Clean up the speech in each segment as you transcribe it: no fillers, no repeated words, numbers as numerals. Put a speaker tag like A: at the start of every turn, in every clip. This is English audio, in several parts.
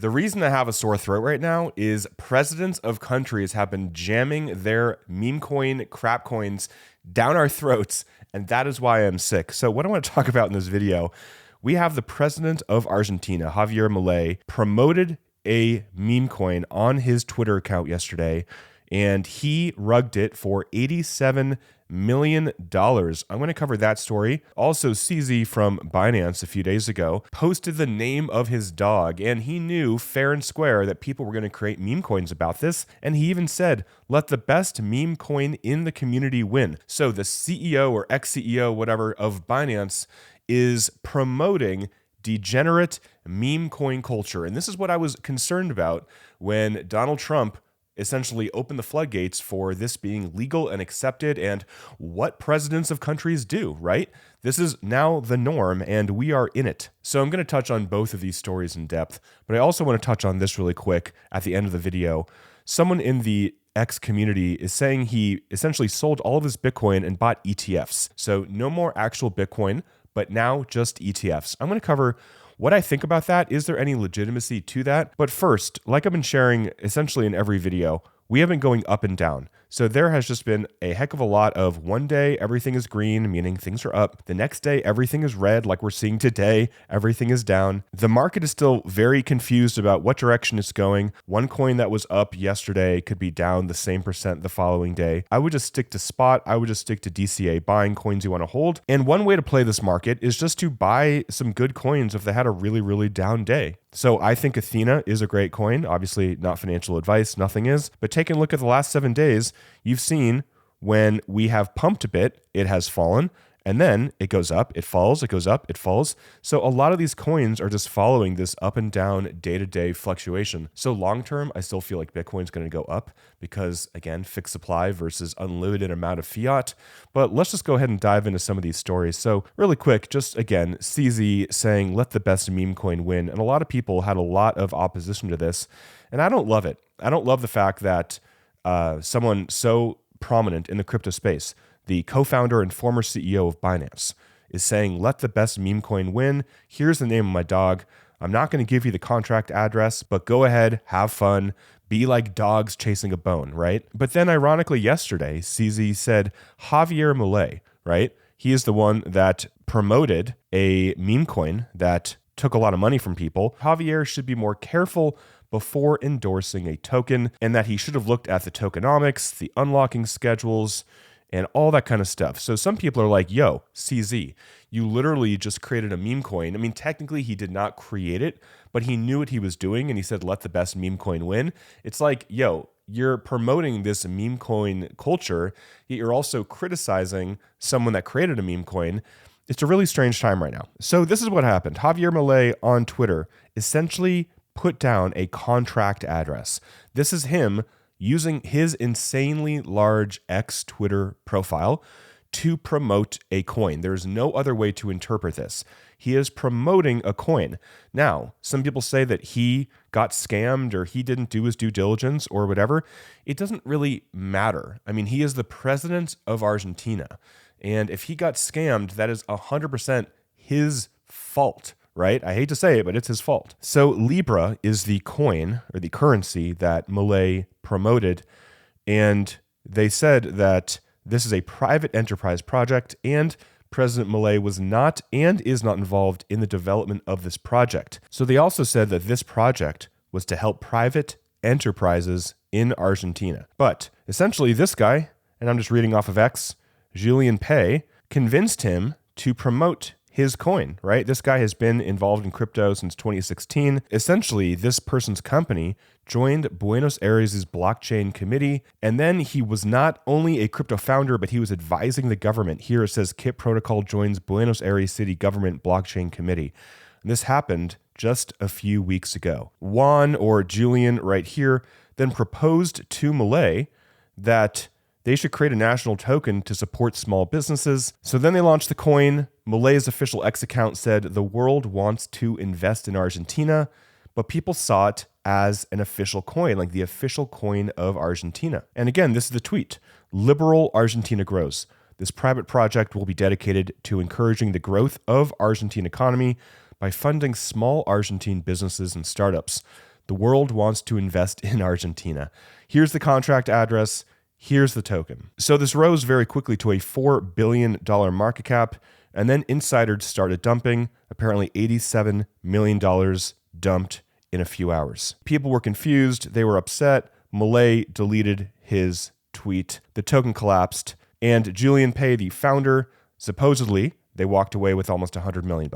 A: The reason I have a sore throat right now is presidents of countries have been jamming their meme coin, crap coins down our throats, and that is why I'm sick. So what I want to talk about in this video, we have the president of Argentina, Javier Milei, promoted a meme coin on his Twitter account yesterday, and he rugged it for $87 million. I'm going to cover that story. Also, CZ from Binance a few days ago posted the name of his dog, and he knew fair and square that people were going to create meme coins about this. And he even said, let the best meme coin in the community win. So the CEO or ex-CEO, whatever, of Binance is promoting degenerate meme coin culture. And this is what I was concerned about when Donald Trump essentially open the floodgates for this being legal and accepted, and what presidents of countries do, right? This is now the norm, and we are in it. So I'm going to touch on both of these stories in depth, but I also want to touch on this really quick at the end of the video. Someone in the X community is saying he essentially sold all of his Bitcoin and bought ETFs. So no more actual Bitcoin, but now just ETFs. I'm going to cover what I think about that. Is there any legitimacy to that? But first, like I've been sharing essentially in every video, we have been going up and down. So there has just been a heck of a lot of one day, everything is green, meaning things are up. The next day, everything is red, like we're seeing today, everything is down. The market is still very confused about what direction it's going. One coin that was up yesterday could be down the same percent the following day. I would just stick to spot. I would just stick to DCA, buying coins you want to hold. And one way to play this market is just to buy some good coins if they had a really, really down day. So I think Athena is a great coin. Obviously not financial advice, nothing is. But taking a look at the last 7 days, you've seen when we have pumped a bit, it has fallen. And then it goes up, it falls, it goes up, it falls. So a lot of these coins are just following this up and down day-to-day fluctuation. So long term, I still feel like Bitcoin's going to go up because, again, fixed supply versus unlimited amount of fiat. But let's just go ahead and dive into some of these stories. So really quick, just again, CZ saying, let the best meme coin win. And a lot of people had a lot of opposition to this. And I don't love it. I don't love the fact that someone so prominent in the crypto space, the co-founder and former CEO of Binance, is saying, let the best meme coin win. Here's the name of my dog. I'm not going to give you the contract address, but go ahead, have fun, be like dogs chasing a bone, right? But then ironically yesterday, CZ said Javier Milei, right? He is the one that promoted a meme coin that took a lot of money from people. Javier should be more careful before endorsing a token, and that he should have looked at the tokenomics, the unlocking schedules, and all that kind of stuff. So some people are like, yo, CZ, you literally just created a meme coin. I mean, technically he did not create it, but he knew what he was doing, and he said, let the best meme coin win. It's like, yo, you're promoting this meme coin culture, yet you're also criticizing someone that created a meme coin. It's a really strange time right now. So this is what happened. Javier Milei on Twitter essentially put down a contract address. This is him using his insanely large X Twitter profile to promote a coin. There's no other way to interpret this. He is promoting a coin. Now, some people say that he got scammed or he didn't do his due diligence or whatever. It doesn't really matter. I mean, he is the president of Argentina. And if he got scammed, that is 100% his fault, right? I hate to say it, but it's his fault. So Libra is the coin or the currency that Milei promoted, and they said that this is a private enterprise project, and President Milei was not and is not involved in the development of this project. So they also said that this project was to help private enterprises in Argentina. But essentially this guy, and I'm just reading off of X, Julian Pay, convinced him to promote his coin, right? This guy has been involved in crypto since 2016. Essentially, this person's company joined Buenos Aires' blockchain committee, and then he was not only a crypto founder, but he was advising the government. Here it says KIP Protocol joins Buenos Aires City Government Blockchain Committee. And this happened just a few weeks ago. Juan, or Julian right here, then proposed to Milei that they should create a national token to support small businesses. So then they launched the coin. Milei's official X account said the world wants to invest in Argentina, but people saw it as an official coin, like the official coin of Argentina. And again, this is the tweet. Liberal Argentina grows. This private project will be dedicated to encouraging the growth of Argentine economy by funding small Argentine businesses and startups. The world wants to invest in Argentina. Here's the contract address. Here's the token. So this rose very quickly to a $4 billion market cap, and then insiders started dumping. Apparently $87 million dumped in a few hours. People were confused. They were upset. Milei deleted his tweet. The token collapsed, and Julian Pei, the founder, supposedly they walked away with almost $100 million.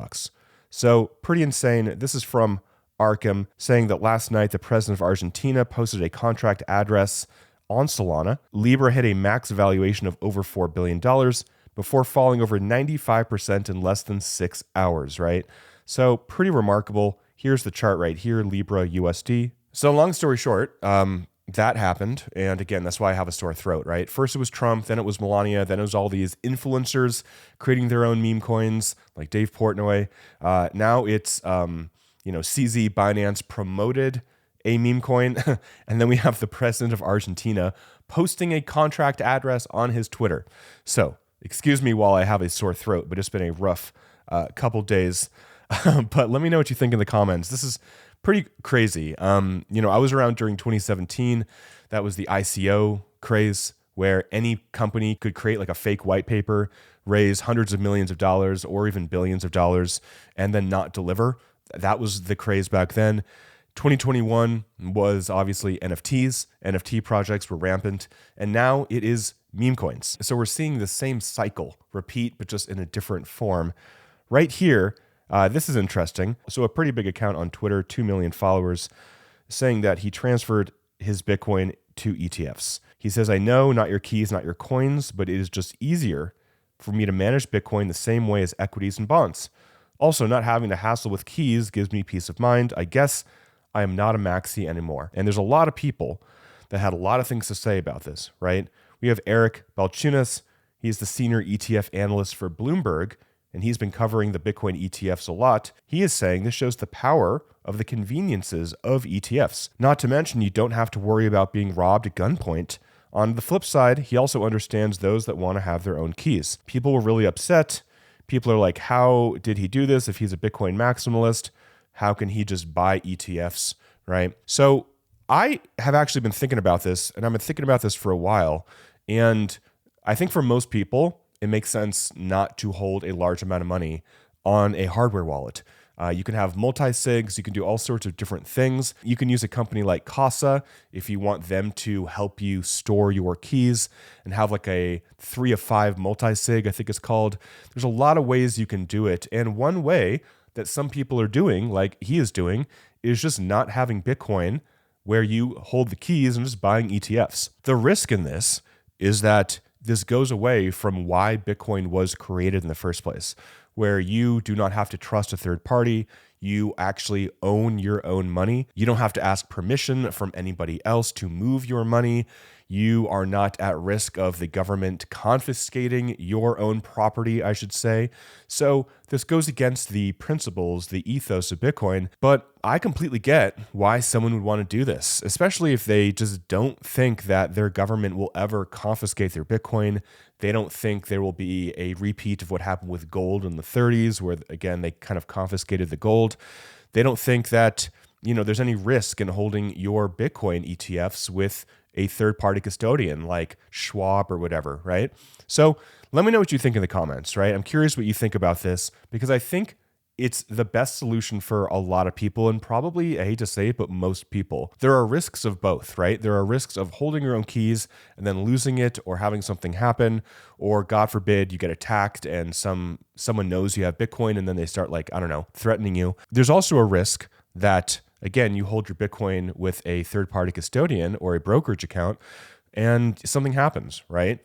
A: So pretty insane. This is from Arkham, saying that last night the president of Argentina posted a contract address on Solana. Libra hit a max valuation of over $4 billion before falling over 95% in less than 6 hours, right? So pretty remarkable. Here's the chart right here, Libra USD. So long story short, that happened. And again, that's why I have a sore throat, right? First it was Trump, then it was Melania, then it was all these influencers creating their own meme coins like Dave Portnoy. Now it's, CZ Binance promoted a meme coin. And then we have the president of Argentina posting a contract address on his Twitter. So excuse me while I have a sore throat, but it's been a rough couple days. But let me know what you think in the comments. This is pretty crazy. I was around during 2017. That was the ICO craze, where any company could create like a fake white paper, raise hundreds of millions of dollars or even billions of dollars, and then not deliver. That was the craze back then. 2021 was obviously NFTs. NFT projects were rampant, and now it is meme coins. So we're seeing the same cycle repeat, but just in a different form. Right here, this is interesting. So a pretty big account on Twitter, 2 million followers, saying that he transferred his Bitcoin to ETFs. He says, I know not your keys, not your coins, but it is just easier for me to manage Bitcoin the same way as equities and bonds. Also, not having to hassle with keys gives me peace of mind. I guess I am not a maxi anymore. And there's a lot of people that had a lot of things to say about this, right? We have Eric Balchunas. He's the senior ETF analyst for Bloomberg, and he's been covering the Bitcoin ETFs a lot. He is saying this shows the power of the conveniences of ETFs. Not to mention, you don't have to worry about being robbed at gunpoint. On the flip side, he also understands those that want to have their own keys. People were really upset. People are like, how did he do this if he's a Bitcoin maximalist? How can he just buy ETFs, right? So I have actually been thinking about this, and I've been thinking about this for a while. And I think for most people, it makes sense not to hold a large amount of money on a hardware wallet. You can have multi-sigs. You can do all sorts of different things. You can use a company like Casa if you want them to help you store your keys and have like a 3 of 5 multi-sig, I think it's called. There's a lot of ways you can do it. And one way that some people are doing, like he is doing, is just not having Bitcoin where you hold the keys and just buying ETFs. The risk in this is that this goes away from why Bitcoin was created in the first place, where you do not have to trust a third party. You actually own your own money. You don't have to ask permission from anybody else to move your money. You are not at risk of the government confiscating your own property, I should say. So this goes against the principles, the ethos of Bitcoin, but I completely get why someone would want to do this, especially if they just don't think that their government will ever confiscate their Bitcoin. They don't think there will be a repeat of what happened with gold in the 30s, where again, they kind of confiscated the gold. They don't think that, there's any risk in holding your Bitcoin ETFs with a third-party custodian like Schwab or whatever, right? So let me know what you think in the comments, right? I'm curious what you think about this, because I think it's the best solution for a lot of people, and probably, I hate to say it, but most people. There are risks of both, right? There are risks of holding your own keys and then losing it, or having something happen, or God forbid you get attacked and someone knows you have Bitcoin and then they start threatening you. There's also a risk that, again, you hold your Bitcoin with a third-party custodian or a brokerage account and something happens, right?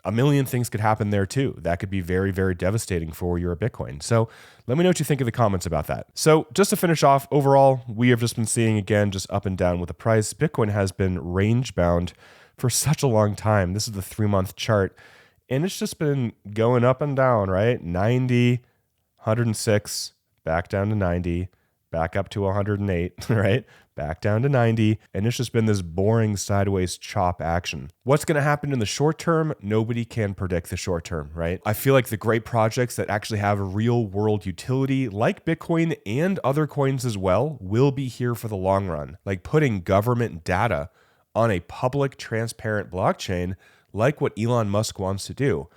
A: A million things could happen there too. That could be very, very devastating for your Bitcoin. So let me know what you think in the comments about that. So just to finish off, overall, we have just been seeing, again, just up and down with the price. Bitcoin has been range bound for such a long time. This is the 3-month chart, and it's just been going up and down, right? 90, 106, back down to 90, back up to 108, right? back down to 90, and it's just been this boring sideways chop action. What's going to happen in the short term? Nobody can predict the short term, right? I feel like the great projects that actually have a real world utility, like Bitcoin and other coins as well, will be here for the long run. Like putting government data on a public, transparent blockchain, like what Elon Musk wants to do.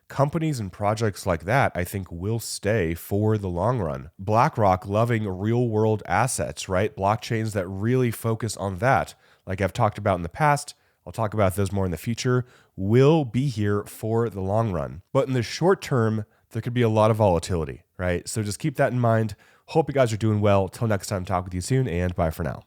A: Companies and projects like that, I think, will stay for the long run. BlackRock loving real world assets, right? Blockchains that really focus on that, like I've talked about in the past, I'll talk about those more in the future, will be here for the long run. But in the short term, there could be a lot of volatility, right? So just keep that in mind. Hope you guys are doing well. Till next time, talk with you soon, and bye for now.